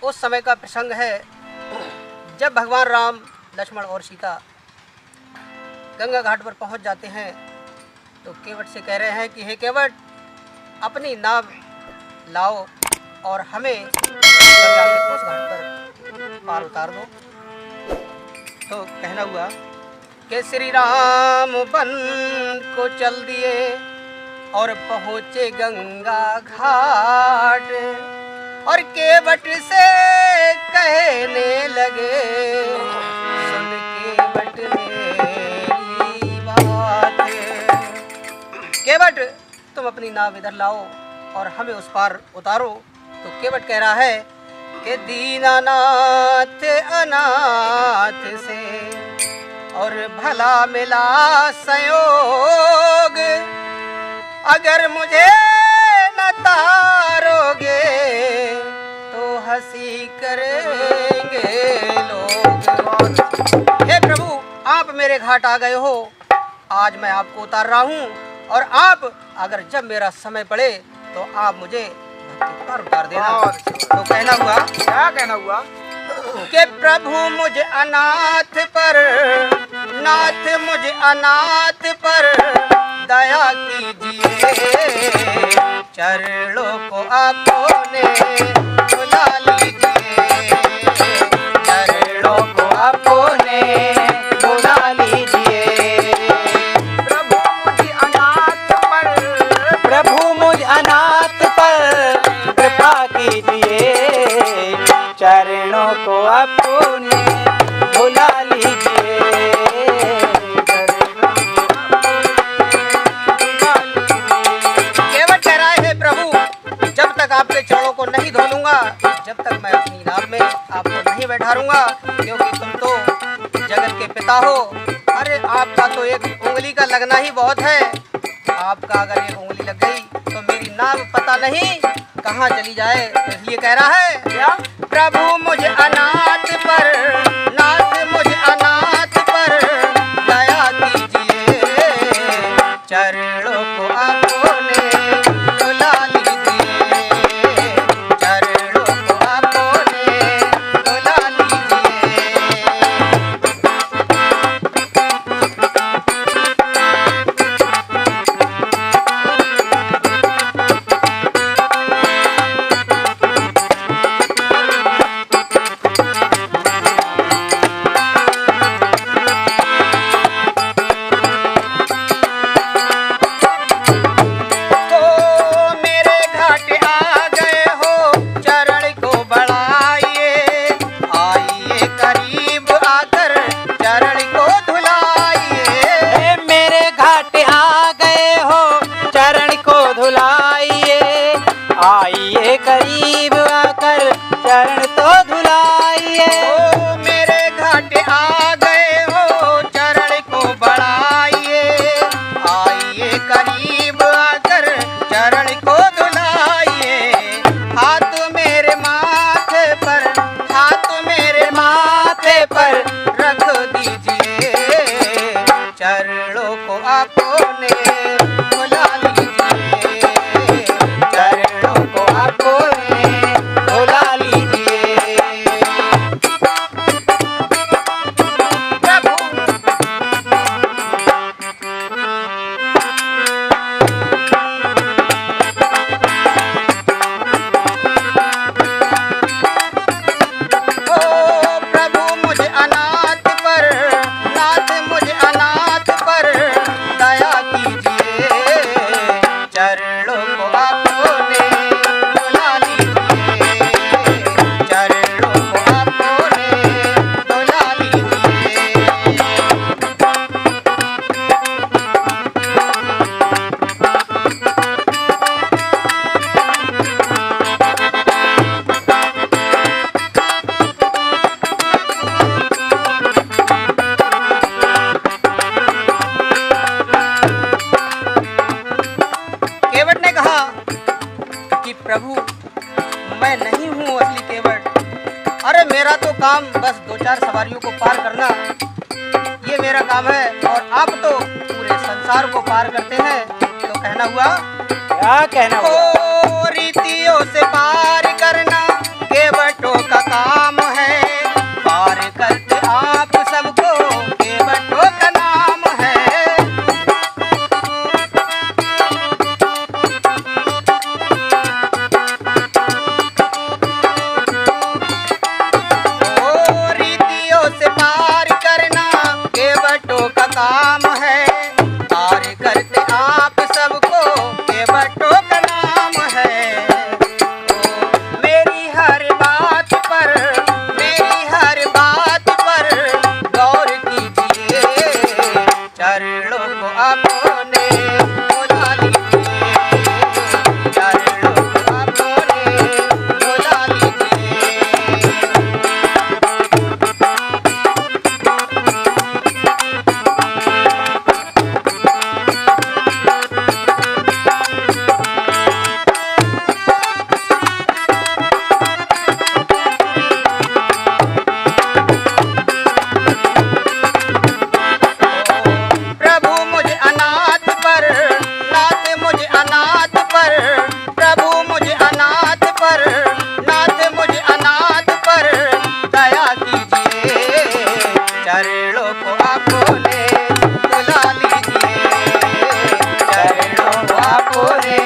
उस समय का प्रसंग है जब भगवान राम, लक्ष्मण और सीता गंगा घाट पर पहुंच जाते हैं तो केवट से कह रहे हैं कि हे केवट, अपनी नाव लाओ और हमें गंगा के उस घाट पर पार उतार दो। तो कहना हुआ कि श्री राम वन को चल दिए और पहुँचे गंगा घाट और केवट से कहने लगे, सुन केवट मेरी बात। केवट, तुम अपनी नाव इधर लाओ और हमें उस पार उतारो। तो केवट कह रहा है कि दीनानाथ अनाथ से और भला मिला संयोग, अगर मुझे न तारोगे तो हंसी करेंगे लोग। हे प्रभु, आप मेरे घाट आ गए हो, आज मैं आपको उतार रहा हूँ और आप अगर जब मेरा समय पड़े तो आप मुझे भक्ति पर उतार देना। तो कहना हुआ, क्या कहना हुआ कि प्रभु मुझ अनाथ पर, नाथ मुझ अनाथ पर दया कीजिए, चरणों को आपने बुला लीजिए, चरणों को आपने बुला लीजिए। प्रभु मुझ अनाथ पर, प्रभु मुझ अनाथ पर कृपा कीजिए, चरणों को अपने बुला लीजिए। केवट कह रहा है, प्रभु जब तक आपके चरणों को नहीं धो लूंगा, जब तक मैं अपनी नाव में आपको नहीं बैठारूंगा, क्योंकि तुम तो जगत के पिता हो। अरे आपका तो एक उंगली का लगना ही बहुत है, आपका अगर एक उंगली लग गई तो मेरी नाव पता नहीं कहाँ चली जाए। तो इसलिए कह रहा है, क्या प्रभु मुझ अनाथ पर, नाथ मुझ अनाथ पर दया कीजिए, चरणों को आपने बुला लीजिए, चरणों को आपने बुला लीजिए। आइए करीब आकर चरण तो धुलाइए। ओ मेरे घाट आ गए हो, चरण को बढ़ाइए, आइए करीब आकर चरण को धुलाइए। हाथ मेरे माथे पर, हाथ मेरे माथे पर रख दीजिए, चरणों को आपने बुला लीजिए, चरणों को आपने बुला लीजिए। प्रभु ओ प्रभु मुझे अनाथ पर, नाथ मुझे अनाथ पर दया कीजिए, चरणों को आपने बुला लीजिए, चरणों को आपने बुला लीजिए। केवट ने कहा कि प्रभु मैं नहीं हूँ असली केवट, अरे मेरा तो काम बस 2-4 सवारियों को पार करना, ये मेरा काम है, और आप तो पूरे संसार को पार करते हैं। तो कहना हुआ, क्या कहना हुआ? ओ रीतियों से पार करना केवटों का पूरे